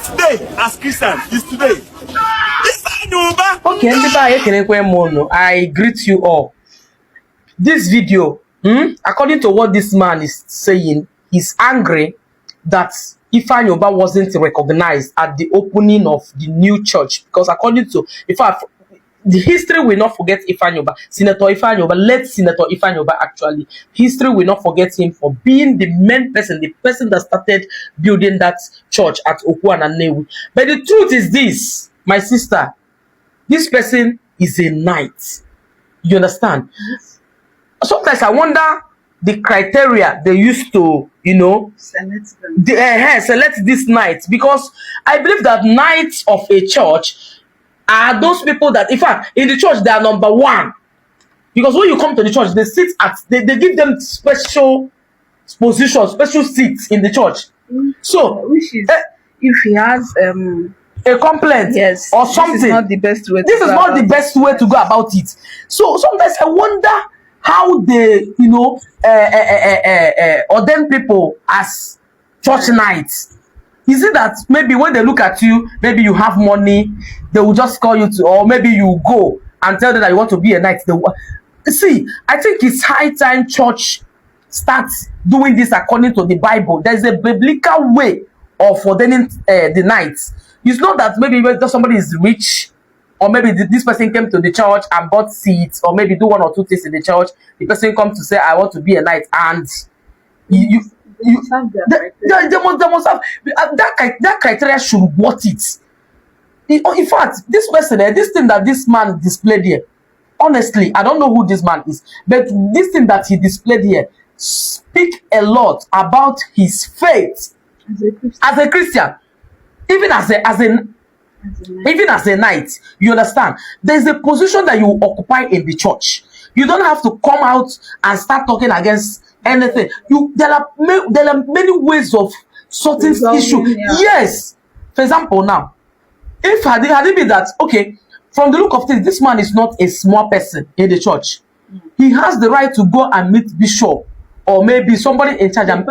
birthday as Christian is today. Ifeanyi Ubah. Okay, I greet you all. This video, according to what this man is saying, he's angry that Ifeanyi Ubah wasn't recognized at the opening of the new church. Because according to, the history will not forget Ifeanyi Ubah. Senator Ifeanyi Ubah, late Senator Ifeanyi Ubah actually. History will not forget him for being the main person, the person that started building that church at Okuan and Newi. But the truth is this, my sister, this person is a knight. You understand? Yes. Sometimes I wonder the criteria they used to, select this knights, because I believe that knights of a church are those people that, in fact, in the church, they are number one. Because when you come to the church, they sit at, they give them special positions, special seats in the church. So, which is, if he has a complaint, yes, or something, this is not the best way. This is not the best way to go about it. So sometimes I wonder how they, ordain people as church knights. Is it that maybe when they look at you, maybe you have money, they will just call you to, or maybe you go and tell them that you want to be a knight. See, I think it's high time church starts doing this according to the Bible. There's a biblical way of ordaining the knights. It's not that maybe somebody is rich, or maybe this person came to the church and bought seats, or maybe do one or two things in the church. The person comes to say, I want to be a knight, and they must have that criteria should worth it. In fact, this person, this thing that this man displayed here, honestly, I don't know who this man is, but this thing that he displayed here speak a lot about his faith as a Christian, even as a knight. You understand? There's a position that you occupy in the church. You don't have to come out and start talking against anything. There are many ways of sorting issue. Yeah. Yes. For example, now, if had it been that, okay, from the look of things, this man is not a small person in the church. He has the right to go and meet bishop, or maybe somebody in charge, and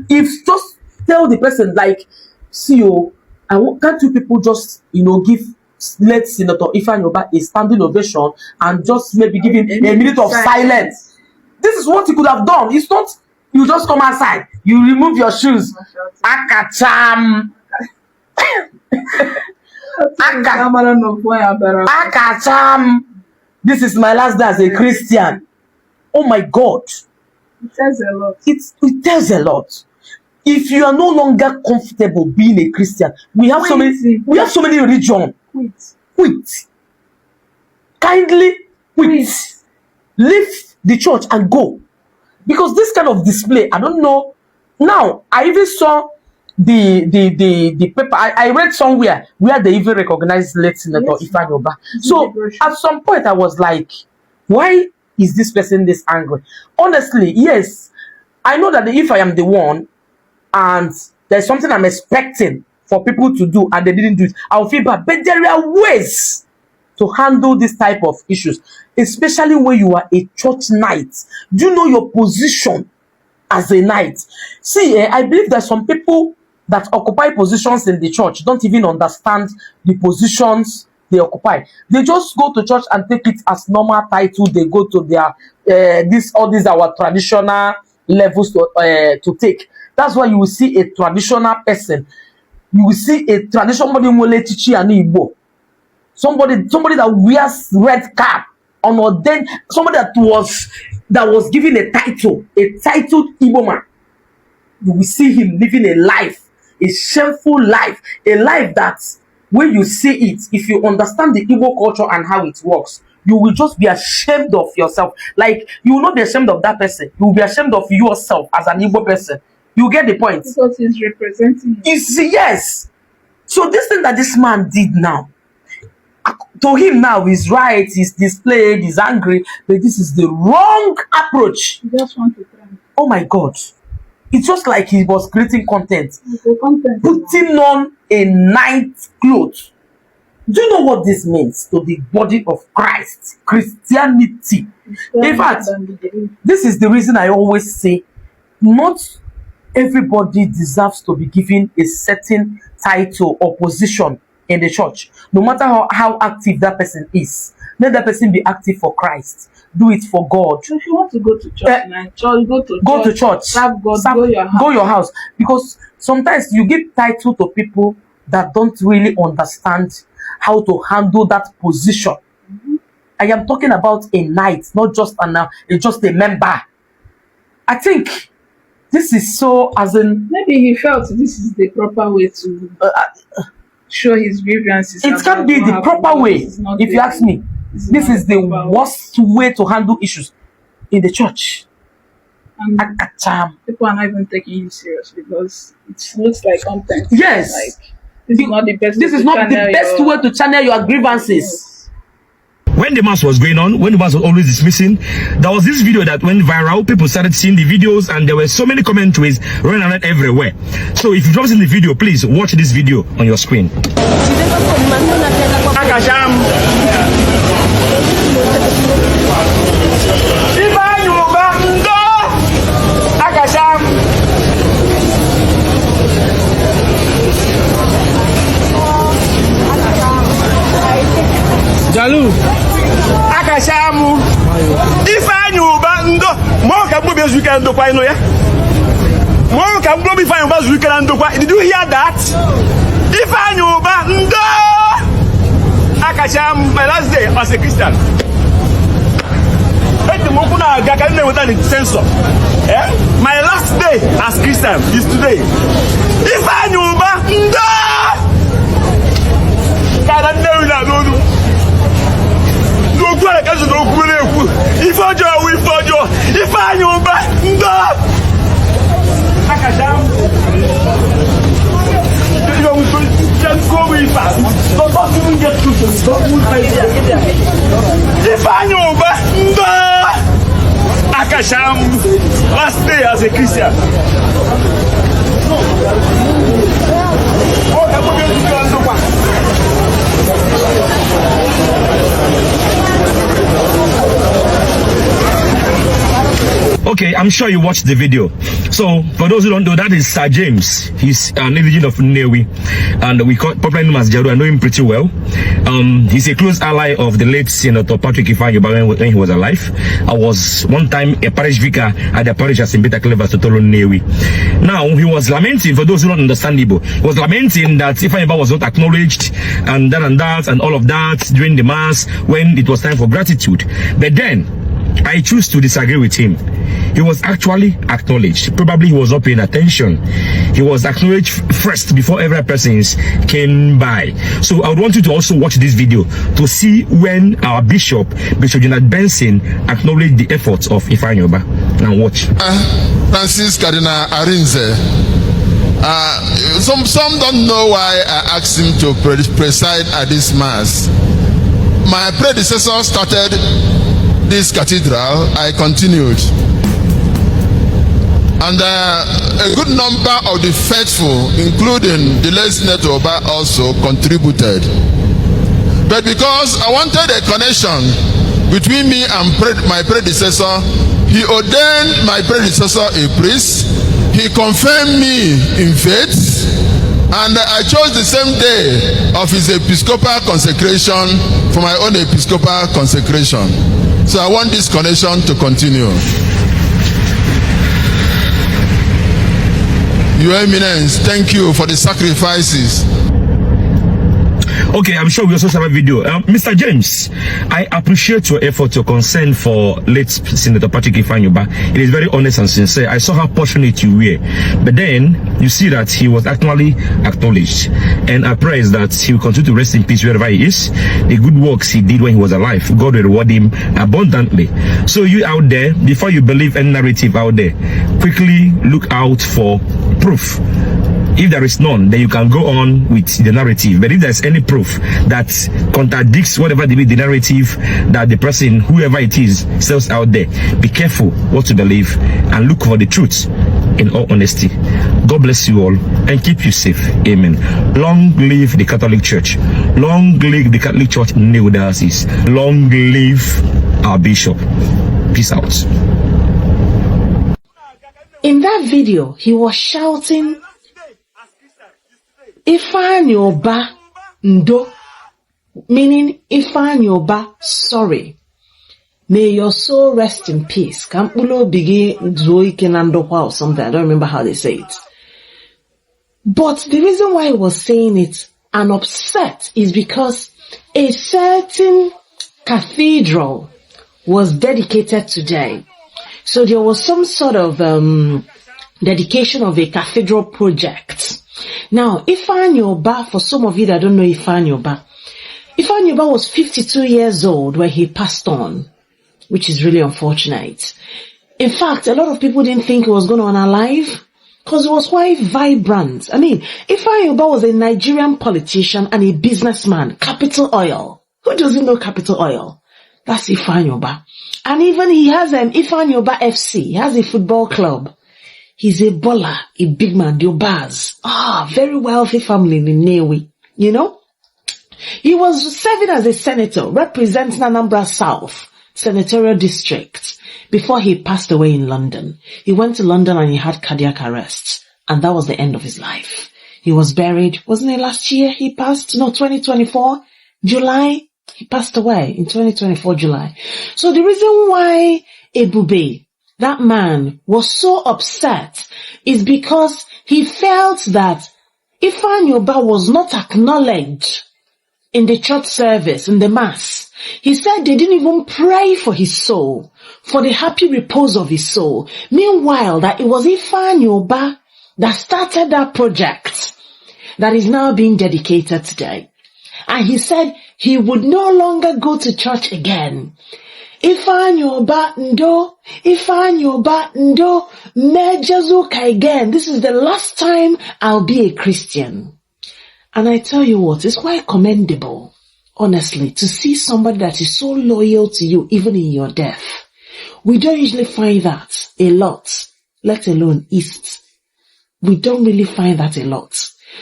if just tell the person, like, see, can't you people just give let Senator Ifeanyi Ubah a standing ovation and just maybe give him a minute of silence? This is what he could have done. It's not you just come outside, you remove your shoes. Akacham. Akacham. This is my last day as a Christian. Oh my God. It tells a lot. It tells a lot. If you are no longer comfortable being a Christian, we have so many religions. Quit. Kindly quit. Leave the church and go. Because this kind of display, I don't know. Now, I even saw the paper. I read somewhere where they even recognized late Senator Ifeanyi Ubah. So at some point I was like, why is this person this angry? Honestly, yes, I know that if I am the one and there's something I'm expecting for people to do and they didn't do it, I'll feel bad. But there are ways to handle this type of issues, especially when you are a church knight. Do you know your position as a knight? See, I believe that some people that occupy positions in the church don't even understand the positions they occupy. They just go to church and take it as normal title. They go to their all these our traditional levels to take. That's why you will see a traditional person. You will see a traditional Igbo. Somebody that wears red cap, unordained, somebody that was given a titled Igbo man. You will see him living a life, a shameful life, a life that when you see it, if you understand the Igbo culture and how it works, you will just be ashamed of yourself. Like, you will not be ashamed of that person. You will be ashamed of yourself as an Igbo person. You get the point? Because he's representing you. Yes. So this thing that this man did now, to him now is right, he's displayed, he's angry, but this is the wrong approach. You just want to try. Oh my God. It's just like he was creating content. Putting on a night clothes. Do you know what this means to the body of Christ? Christianity. In fact, this is the reason I always say, not everybody deserves to be given a certain title or position in the church, no matter how active that person is. Let that person be active for Christ. Do it for God. So if you want to go to church, go to church. Serve God. Go your house. Because sometimes you give title to people that don't really understand how to handle that position. I am talking about a knight, not just just a member. I think this is so, as in, maybe he felt this is the proper way to show his grievances. It can't be the proper way. If you ask me, this is the worst way to handle issues in the church. And people are not even taking you serious because it looks like content. Yes. Like, this is not the best. This is not the best way to channel your grievances. Yes. When the mass was going on, when the mass was always dismissing, there was this video that went viral. People started seeing the videos and there were so many commentaries running around everywhere. So if you've not seen the video, please watch this video on your screen. Ifeanyi Ubah ndo Akasham. Jalu Akashamu Ifeanyi Ubah ndo mo ka gbo bezu ka ndo kwa ino ya mo ka gbo Ifeanyi Ubah zu ka ndo kwa. Did you hear that? Ifeanyi Ubah ndo Akashamu. My last day as a Christian. My last day as Christian is today. Ifeanyi Ubah ndo kada ndewi na lolu n'okwu ala kazo n'okwu na-ekwu ife ọjọọ Ifeanyi Ubah ndo Akasham. Just go with fast. Don't even get to Ifeanyi Ubah ndo Akasham. Last day as a Christian. Okay, I'm sure you watched the video. So, for those who don't know, that is Sir James. He's an origin of Nnewi, and we popularly know him as Jaru. I know him pretty well. He's a close ally of the late Senator Patrick Ifeanyi Ubah when he was alive. I was one time a parish vicar at the parish at St. Peter Clever Totolo Nnewi. Now, he was lamenting, for those who don't understand Igbo, he was lamenting that Ifeanyi Ubah was not acknowledged, and that, and all of that during the mass when it was time for gratitude. But then, I choose to disagree with him. He was actually acknowledged. Probably he was not paying attention. He was acknowledged first before every person came by. So I would want you to also watch this video to see when our Bishop Jonathan Benson acknowledged the efforts of Ifeanyi Ubah. Now watch. Francis Cardinal Arinze. Some don't know why I asked him to preside at this mass. My predecessor started this cathedral. I continued. And a good number of the faithful, including the late Senator Ubah, also contributed. But because I wanted a connection between me and my predecessor, he ordained my predecessor a priest. He confirmed me in faith. And I chose the same day of his episcopal consecration for my own episcopal consecration. So I want this connection to continue. Your Eminence, thank you for the sacrifices. Okay, I'm sure we also have a video. Mr. James, I appreciate your effort, your concern for late Senator Patrick Ifeanyi Ubah. It is very honest and sincere. I saw how passionate you were. But then, you see that he was actually acknowledged. And I pray that he will continue to rest in peace wherever he is. The good works he did when he was alive, God will reward him abundantly. So you out there, before you believe any narrative out there, quickly look out for proof. If there is none, then you can go on with the narrative. But if there's any proof that contradicts whatever the narrative that the person, whoever it is, sells out there, be careful what to believe and look for the truth in all honesty. God bless you all and keep you safe. Amen. Long live the Catholic Church. Long live the Catholic Church in Nnewi Diocese. Long live our Bishop. Peace out. In that video, he was shouting, Ifeanyi Ubah ndo, meaning Ifeanyi Ubah, sorry. May your soul rest in peace. Kampulo bigi zoike nandokwa or something. I don't remember how they say it. But the reason why he was saying it and upset is because a certain cathedral was dedicated today. So there was some sort of dedication of a cathedral project. Now, Ifeanyi Ubah, for some of you that don't know Ifeanyi Ubah was 52 years old when he passed on, which is really unfortunate. In fact, a lot of people didn't think he was going to unalive because he was quite vibrant. I mean, Ifeanyi Ubah was a Nigerian politician and a businessman. Capital Oil. Who doesn't know Capital Oil? That's Ifeanyi Ubah. And even he has an Ifeanyi Ubah FC. He has a football club. He's a baller, a big man, the Ubahs. Very wealthy family in Nnewi, you know. He was serving as a senator, representing Anambra South Senatorial District before he passed away in London. He went to London and he had cardiac arrest. And that was the end of his life. He was buried, wasn't it last year he passed? No, 2024, July. He passed away in 2024, July. So the reason why Ebube, that man, was so upset is because he felt that Ifeanyi Ubah was not acknowledged in the church service, in the mass. He said they didn't even pray for his soul, for the happy repose of his soul. Meanwhile, that it was Ifeanyi Ubah that started that project that is now being dedicated today. And he said he would no longer go to church again. Ifeanyi Ubah ndo, Ifeanyi Ubah ndo, mejazuka again. This is the last time I'll be a Christian. And I tell you what, it's quite commendable, honestly, to see somebody that is so loyal to you, even in your death. We don't usually find that a lot, let alone East. We don't really find that a lot.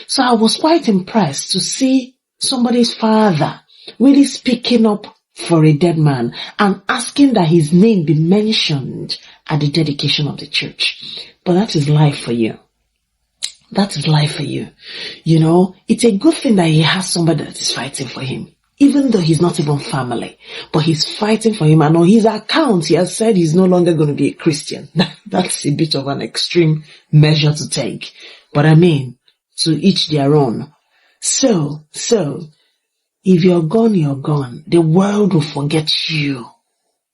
So I was quite impressed to see somebody's father really speaking up for a dead man and asking that his name be mentioned at the dedication of the church. But that is life for you. That is life for you. You know, it's a good thing that he has somebody that is fighting for him, even though he's not even family, but he's fighting for him. And on his account, he has said he's no longer going to be a Christian. That's a bit of an extreme measure to take. But I mean, to each their own. So, if you're gone, you're gone. The world will forget you.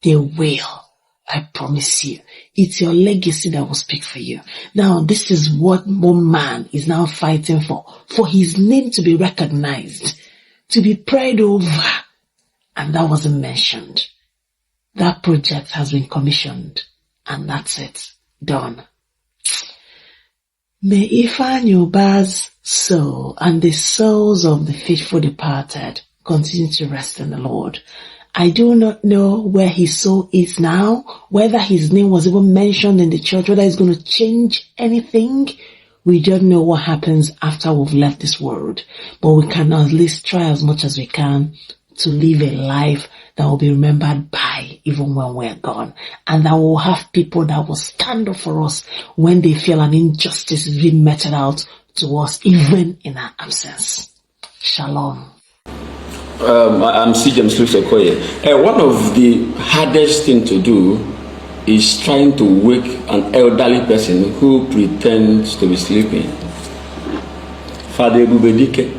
They will. I promise you. It's your legacy that will speak for you. Now, this is what one man is now fighting for his name to be recognized, to be prayed over. And that wasn't mentioned. That project has been commissioned. And that's it. Done. May Ifeanyi Ubah's soul and the souls of the faithful departed continue to rest in the Lord. I do not know where his soul is now, whether his name was even mentioned in the church, whether it's going to change anything. We don't know what happens after we've left this world, but we can at least try as much as we can to live a life that will be remembered by even when we're gone, and that will have people that will stand up for us when they feel an injustice is being meted out to us, even in our absence. Shalom. I'm C. James Luis Okoye. One of the hardest thing to do is trying to wake an elderly person who pretends to be sleeping. Father Ebubedike,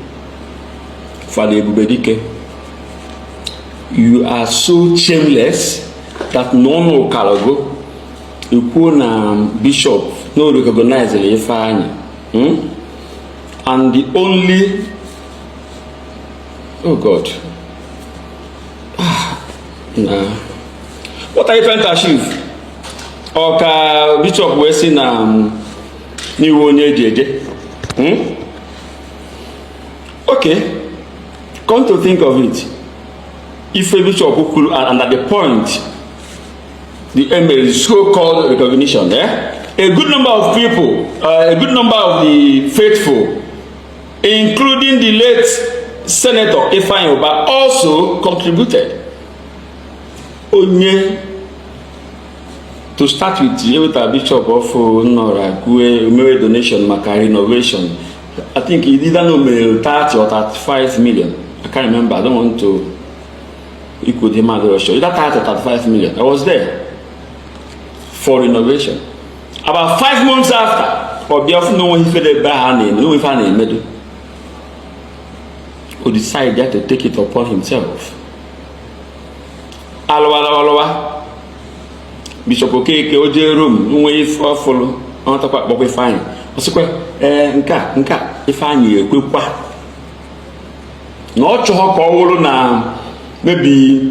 you are so shameless that no Kalago, you bishop, no recognize the Ifeanyi. And the only, oh God, nah. What are you trying to achieve? Or Bishop Westin New Jeje? Okay, come to think of it, if a bishop who and at the point the email is so-called recognition, a good number of people, a good number of the faithful, including the late Senator Ifeanyi Ubah, also contributed. Onye To start with, the Bishop of Nora, who made donation maka renovation. I think he didn't know 30 or 35 million. I can't remember. I don't want to equal him at the show. Either 30 or 35 million. I was there for renovation. About 5 months after, or the no one he fed a bad name, no one in middle, who decided to take it upon himself. Aloha. Bishop Okeke oje room nwe ife ofolo on takwa kpokwe fine osikwe nka Ifeanyi ekwekwa na ocho ho ko wuru na maybe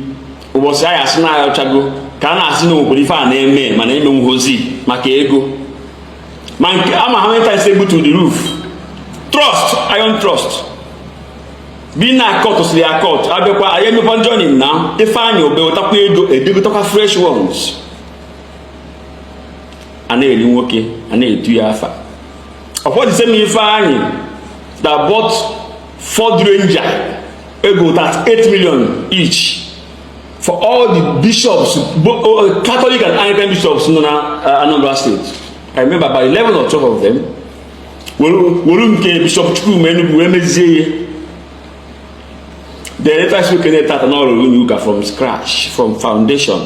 ubosi aya sina ya chago ka na asi no obodo ife a na eme mana eme nhozi maka ego man ama how many times able to the roof trust iron trust being na court to the court abekwa ayemi pon joining now Ifeanyi obe otakwa ego edego takwa fresh ones ana eli nwoke ana etu ya afa of the same Ifeanyi that bought Ford Ranger ego that 8 million each for all the bishops, both Catholic and Anglican bishops in Anambra State. I remember by 11 or 12 of them were Bishop Chukwumenubu Emezie. The later spoken at an from scratch, from foundation,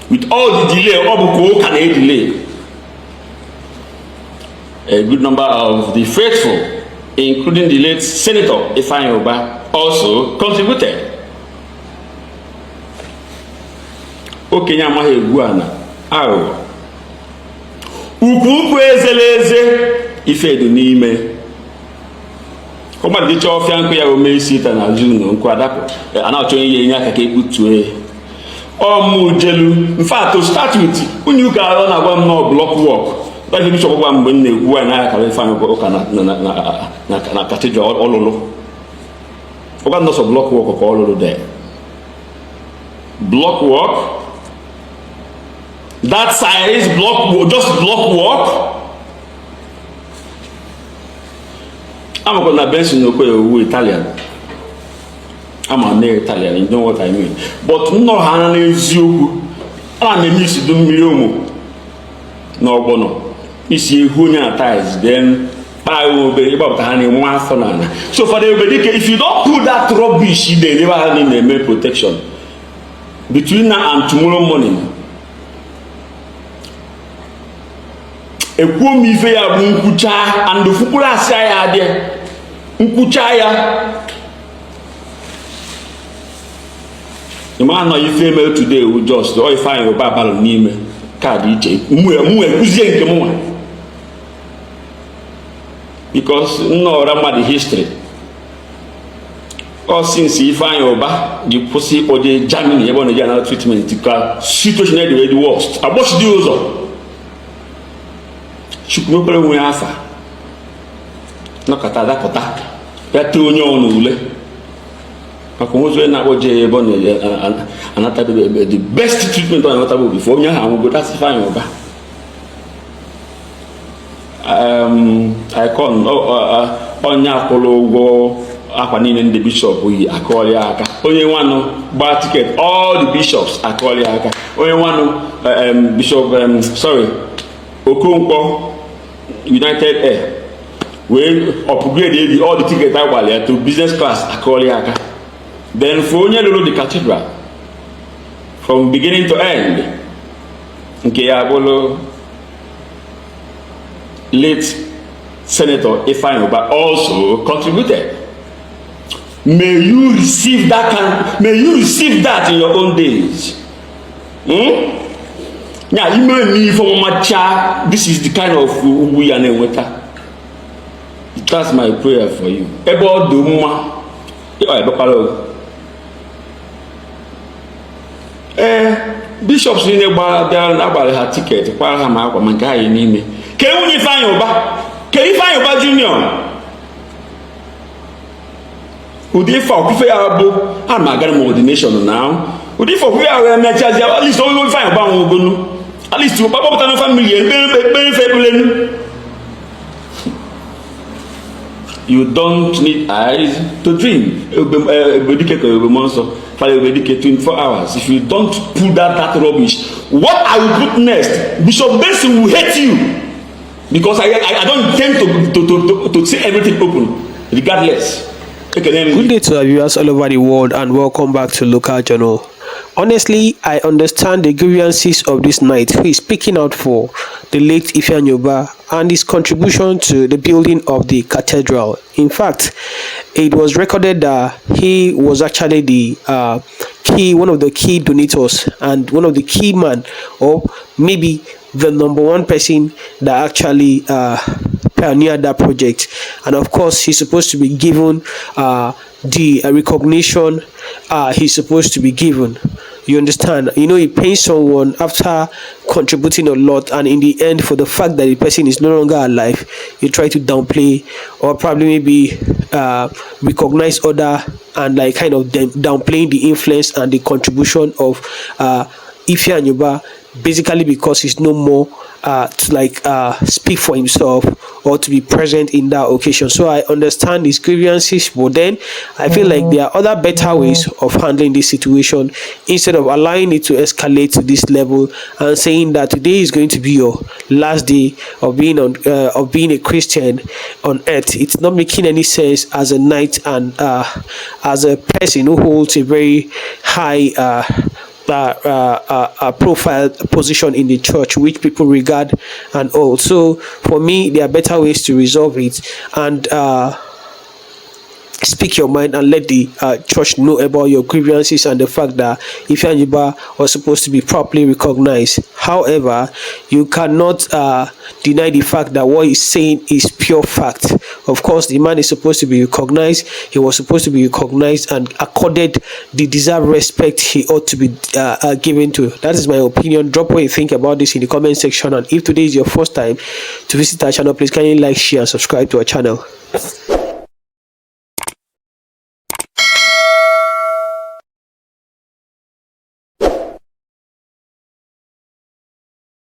with all the delay, all can delay. A good number of the faithful, including the late Senator Ifeanyi Ubah, also contributed. Okenya amaghị egwu ana aghụghọ ukwu ezeleze ife edo n'ime ọgbadị chọọ ọfịa nkụ ya ome isi ita na azụ nkụ adapụ ana-achọ ihe enye aka ka ekputue ọmụjelu mfa to start with unyi ụka ọ na-agwa m nọ block work like bishop gwa mgbe m na-ekwu anyị n'aka ka Ifeanyi Ubah ụka na cathedral ọlụlụ ọgwa nọsọ block work ka ọlụlụ there block work that size just block work. I'm going to mention no Italian. I'm a near Italian, you know what I mean. But no hand is you. I'm a miss do million. No bono. If you who ties, then I will be able to hand in one for none. So for the if you don't put that rubbish, they never have any main protection. Between now and tomorrow morning. Ekwom ife ya bụ nkwucha and fukula asa ya ade nkwucha ya ima no ife me today we just o Ifeanyi Ubah balo n'ime card iche mu ekuzie nke mu because no rama the history or since Ifeanyi Ubah the pussy or the Germany ebe na general treatment ka situation dey the worst abosh di ozo chukwukere nwe afa nọkọta dapụta ya tee onye ọnụ ule maka nwoke na-akpọje ebe ọ na-anatabe the best treatment ọ na-anatabe before onye ahụ anwụgo that's Ifeanyi Ubah. Icon onye akwụrụ ụgwọ akwa niile ndị bishop yi akọọrọ ya aka onye nwanụ gbaa ticket all the bishops akọọrọ ya aka onye nwanụ bishop Okonkwo United Air we upgrade all the tickets to business class akọọrọ ya aka then for onye lụrụ the cathedral from beginning to end nke ya bụrụ late Senator Ifeanyi Ubah also contributed. May you receive that in your own days. Yeah, you may me from Macha. This is the kind of we are water. That's my prayer for you. About the bishops in the bar about her ticket. While I'm out, my guy in me. Can you find your back? Can you find your back, Junior? Would they for people? I'm not getting ordination now. Would they for people? At least only find about at least you papa family You don't need eyes to dream. 24 hours. If you don't pull that rubbish, what I will put next, Bishop Benson will hate you. Because I don't intend to see everything open, regardless. Good day to our viewers all over the world and welcome back to Local Journal. Honestly, I understand the grievances of this knight who is speaking out for the late Ifeanyi Ubah and his contribution to the building of the cathedral. In fact, it was recorded that he was actually the one of the key donators and one of the key man, or maybe the number one person that actually pioneered that project. And of course, he's supposed to be given the recognition he's supposed to be given. You understand? You know, it pains someone after contributing a lot, and in the end, for the fact that the person is no longer alive, you try to downplay or probably maybe recognize other and like kind of downplaying the influence and the contribution of Ifeanyi Ubah, basically because he's no more to like speak for himself or to be present in that occasion. So I understand his grievances, but then I feel like there are other better ways of handling this situation instead of allowing it to escalate to this level and saying that today is going to be your last day of being on of being a Christian on earth. It's not making any sense as a knight and as a person who holds a very high profile position in the church, which people regard and all. So for me, there are better ways to resolve it and speak your mind and let the church know about your grievances and the fact that Ifeanyi Ubah was supposed to be properly recognized. However, you cannot deny the fact that what he's saying is pure fact. Of course, the man is supposed to be recognized. He was supposed to be recognized and accorded the deserved respect he ought to be given to. That is my opinion. Drop what you think about this in the comment section. And if today is your first time to visit our channel, please kindly like, share, and subscribe to our channel.